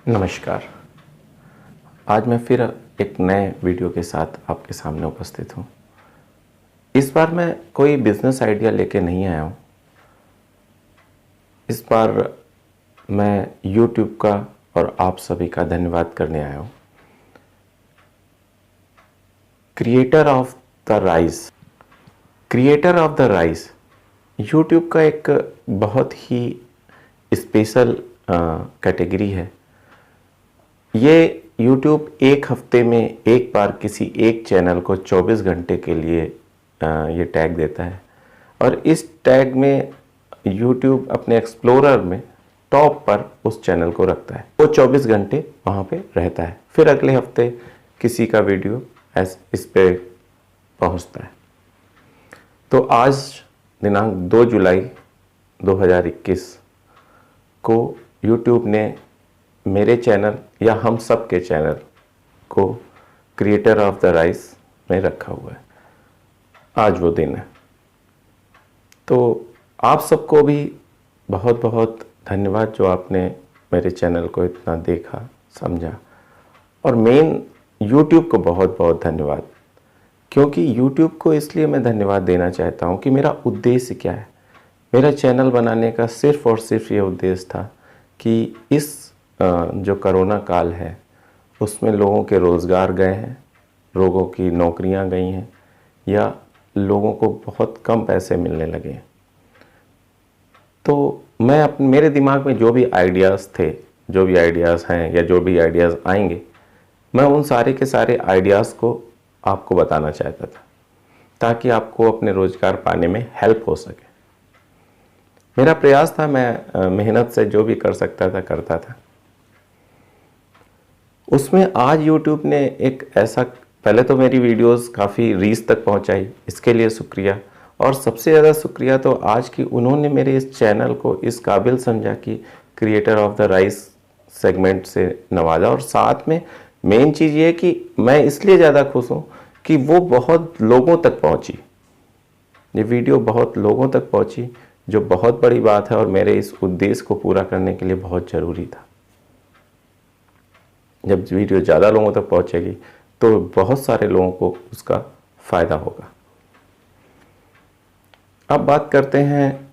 नमस्कार। आज मैं फिर एक नए वीडियो के साथ आपके सामने उपस्थित हूँ। इस बार मैं कोई बिजनेस आइडिया लेके नहीं आया हूँ। इस बार मैं YouTube का और आप सभी का धन्यवाद करने आया हूँ। Creator of the rise YouTube का एक बहुत ही स्पेशल कैटेगरी है। ये YouTube एक हफ्ते में एक बार किसी एक चैनल को 24 घंटे के लिए ये टैग देता है और इस टैग में YouTube अपने एक्सप्लोरर में टॉप पर उस चैनल को रखता है। वो 24 घंटे वहाँ पे रहता है, फिर अगले हफ्ते किसी का वीडियो इस पे पहुँचता है। तो आज दिनांक 2 जुलाई 2021 को YouTube ने मेरे चैनल या हम सब के चैनल को क्रिएटर ऑफ द राइज में रखा हुआ है। आज वो दिन है। तो आप सबको भी बहुत बहुत धन्यवाद जो आपने मेरे चैनल को इतना देखा, समझा। और मेन YouTube को बहुत बहुत धन्यवाद, क्योंकि YouTube को इसलिए मैं धन्यवाद देना चाहता हूँ कि मेरा उद्देश्य क्या है। मेरा चैनल बनाने का सिर्फ और सिर्फ ये उद्देश्य था कि इस जो कोरोना काल है उसमें लोगों के रोज़गार गए हैं, लोगों की नौकरियां गई हैं या लोगों को बहुत कम पैसे मिलने लगे हैं। तो मेरे दिमाग में जो भी आइडियाज़ थे, जो भी आइडियाज़ हैं या जो भी आइडियाज़ आएंगे, मैं उन सारे के सारे आइडियाज़ को आपको बताना चाहता था ताकि आपको अपने रोज़गार पाने में हेल्प हो सके। मेरा प्रयास था, मैं मेहनत से जो भी कर सकता था करता था। उसमें आज YouTube ने एक ऐसा, पहले तो मेरी वीडियोस काफ़ी रीच तक पहुंचाई, इसके लिए शुक्रिया। और सबसे ज़्यादा शुक्रिया तो आज कि उन्होंने मेरे इस चैनल को इस काबिल समझा कि creator of the rise segment से नवाजा। और साथ में मेन चीज़ ये कि मैं इसलिए ज़्यादा खुश हूँ कि वो बहुत लोगों तक पहुँची, ये वीडियो बहुत लोगों तक पहुँची, जो बहुत बड़ी बात है और मेरे इस उद्देश्य को पूरा करने के लिए बहुत ज़रूरी था। जब वीडियो ज़्यादा लोगों तक पहुँचेगी तो बहुत सारे लोगों को उसका फ़ायदा होगा। अब बात करते हैं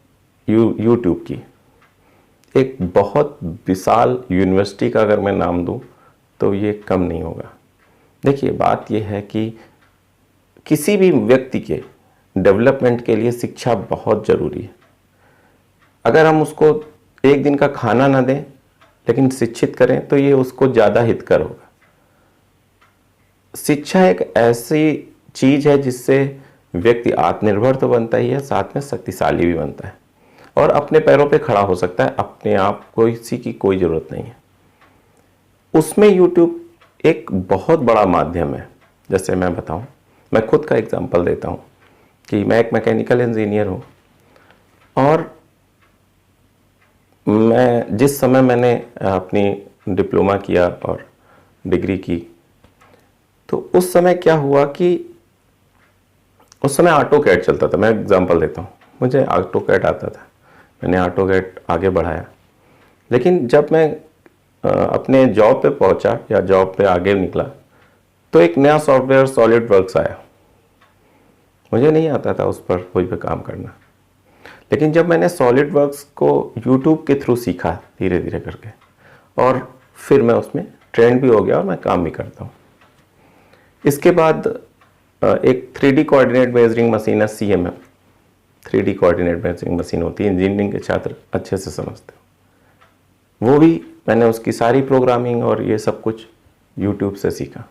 YouTube की। एक बहुत विशाल यूनिवर्सिटी का अगर मैं नाम दूं तो ये कम नहीं होगा। देखिए, बात ये है कि किसी भी व्यक्ति के डेवलपमेंट के लिए शिक्षा बहुत ज़रूरी है। अगर हम उसको एक दिन का खाना ना दें लेकिन शिक्षित करें तो ये उसको ज़्यादा हितकर होगा। शिक्षा एक ऐसी चीज़ है जिससे व्यक्ति आत्मनिर्भर तो बनता ही है, साथ में शक्तिशाली भी बनता है और अपने पैरों पे खड़ा हो सकता है अपने आप। किसी की कोई ज़रूरत नहीं है। उसमें YouTube एक बहुत बड़ा माध्यम है। जैसे मैं बताऊं, मैं खुद का एग्जांपल देता हूं कि मैं एक मैकेनिकल इंजीनियर हूं और मैं जिस समय मैंने अपनी डिप्लोमा किया और डिग्री की, तो उस समय क्या हुआ कि उस समय ऑटोकैड चलता था। मैं एग्जांपल देता हूँ, मुझे ऑटोकैड आता था, मैंने ऑटोकैड आगे बढ़ाया। लेकिन जब मैं अपने जॉब पे पहुँचा या जॉब पे आगे निकला तो एक नया सॉफ्टवेयर सॉलिड वर्क्स आया। मुझे नहीं आता था उस पर कोई भी काम करना, लेकिन जब मैंने सॉलिड वर्क्स को YouTube के थ्रू सीखा धीरे धीरे करके, और फिर मैं उसमें ट्रेंड भी हो गया और मैं काम भी करता हूँ। इसके बाद एक 3D कोऑर्डिनेट मेजरिंग मशीन है, CMM 3D coordinate measuring machine होती है, इंजीनियरिंग के छात्र अच्छे से समझते हो। वो भी मैंने उसकी सारी प्रोग्रामिंग और ये सब कुछ YouTube से सीखा।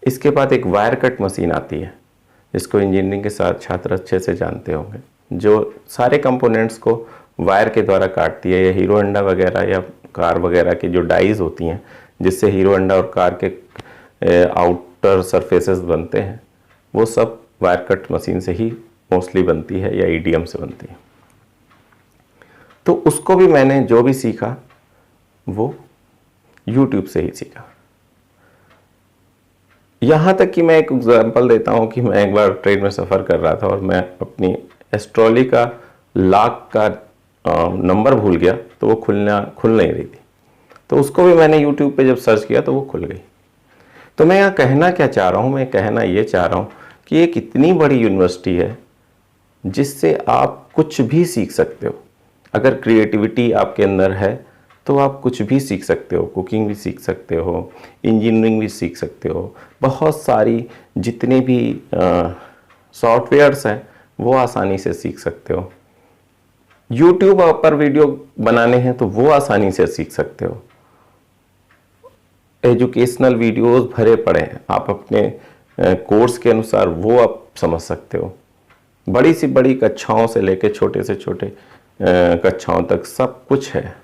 इसके बाद एक वायर कट मशीन आती है जिसको इंजीनियरिंग के साथ छात्र अच्छे से जानते होंगे, जो सारे कंपोनेंट्स को वायर के द्वारा काटती है। या हीरो होंडा वगैरह या कार वगैरह की जो डाइज होती हैं जिससे हीरो होंडा और कार के आउटर सरफेसेस बनते हैं, वो सब वायर कट मशीन से ही मोस्टली बनती है या EDM से बनती है। तो उसको भी मैंने जो भी सीखा वो YouTube से ही सीखा। यहाँ तक कि मैं एक एग्जांपल देता हूँ कि मैं एक बार ट्रेन में सफ़र कर रहा था और मैं अपनी एस्ट्रोली का लाख का नंबर भूल गया तो वो खुल नहीं रही थी। तो उसको भी मैंने यूट्यूब पे जब सर्च किया तो वो खुल गई। तो मैं यहाँ कहना क्या चाह रहा हूँ, मैं कहना ये चाह रहा हूँ कि एक इतनी बड़ी यूनिवर्सिटी है जिससे आप कुछ भी सीख सकते हो। अगर क्रिएटिविटी आपके अंदर है तो आप कुछ भी सीख सकते हो, कुकिंग भी सीख सकते हो, इंजीनियरिंग भी सीख सकते हो, बहुत सारी जितने भी सॉफ्टवेयर्स हैं वो आसानी से सीख सकते हो। यूट्यूब पर वीडियो बनाने हैं तो वो आसानी से सीख सकते हो। एजुकेशनल वीडियोस भरे पड़े हैं, आप अपने कोर्स के अनुसार वो आप समझ सकते हो। बड़ी से बड़ी कक्षाओं से लेकर छोटे से छोटे कक्षाओं तक सब कुछ है।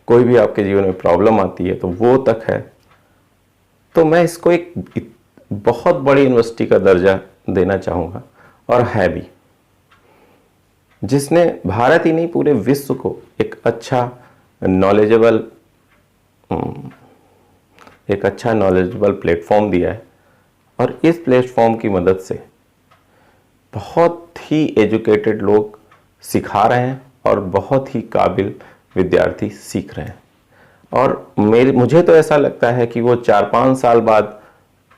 कोई भी आपके जीवन में प्रॉब्लम आती है तो वो तक है। तो मैं इसको एक बहुत बड़ी यूनिवर्सिटी का दर्जा देना चाहूँगा, और है भी, जिसने भारत ही नहीं पूरे विश्व को एक अच्छा नॉलेजेबल प्लेटफॉर्म दिया है। और इस प्लेटफॉर्म की मदद से बहुत ही एजुकेटेड लोग सिखा रहे हैं और बहुत ही काबिल विद्यार्थी सीख रहे हैं। और मुझे तो ऐसा लगता है कि वो 4-5 साल बाद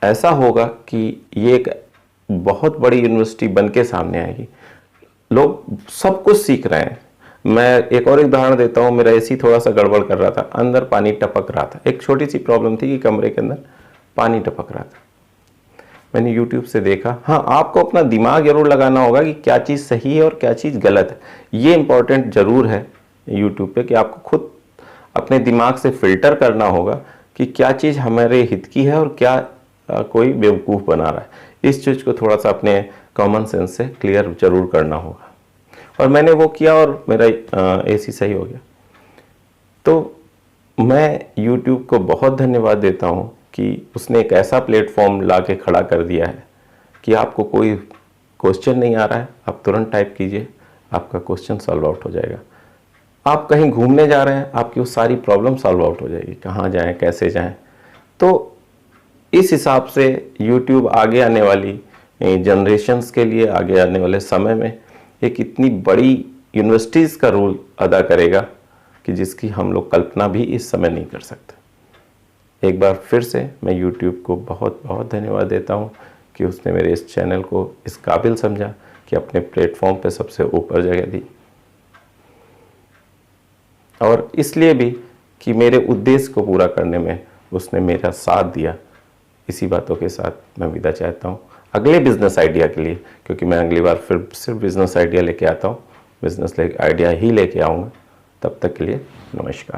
ऐसा होगा कि ये एक बहुत बड़ी यूनिवर्सिटी बन के सामने आएगी। लोग सब कुछ सीख रहे हैं। मैं एक और उदाहरण देता हूँ। मेरा एसी थोड़ा सा गड़बड़ कर रहा था, अंदर पानी टपक रहा था। एक छोटी सी प्रॉब्लम थी कि कमरे के अंदर पानी टपक रहा था। मैंने YouTube से देखा। हाँ, आपको अपना दिमाग जरूर लगाना होगा कि क्या चीज़ सही है और क्या चीज़ गलत है। ये इम्पोर्टेंट ज़रूर है YouTube पे कि आपको खुद अपने दिमाग से फिल्टर करना होगा कि क्या चीज़ हमारे हित की है और क्या कोई बेवकूफ़ बना रहा है। इस चीज़ को थोड़ा सा अपने कॉमन सेंस से क्लियर ज़रूर करना होगा। और मैंने वो किया और मेरा एसी सही हो गया। तो मैं YouTube को बहुत धन्यवाद देता हूँ कि उसने एक ऐसा प्लेटफॉर्म ला के खड़ा कर दिया है कि आपको कोई क्वेश्चन नहीं आ रहा है, आप तुरंत टाइप कीजिए, आपका क्वेश्चन सॉल्व आउट हो जाएगा। आप कहीं घूमने जा रहे हैं, आपकी वो सारी प्रॉब्लम सॉल्व आउट हो जाएगी, कहाँ जाएं, कैसे जाएं। तो इस हिसाब से YouTube आगे आने वाली जनरेशन्स के लिए, आगे आने वाले समय में एक इतनी बड़ी यूनिवर्सिटीज़ का रोल अदा करेगा कि जिसकी हम लोग कल्पना भी इस समय नहीं कर सकते। एक बार फिर से मैं YouTube को बहुत बहुत धन्यवाद देता हूँ कि उसने मेरे इस चैनल को इस काबिल समझा कि अपने प्लेटफॉर्म पे सबसे ऊपर जगह दी, और इसलिए भी कि मेरे उद्देश्य को पूरा करने में उसने मेरा साथ दिया। इसी बातों के साथ मैं विदा चाहता हूँ अगले बिजनेस आइडिया के लिए, क्योंकि मैं अगली बार फिर सिर्फ बिजनेस आइडिया लेके आता हूँ, बिजनेस आइडिया ही लेके आऊँगा। तब तक के लिए नमस्कार।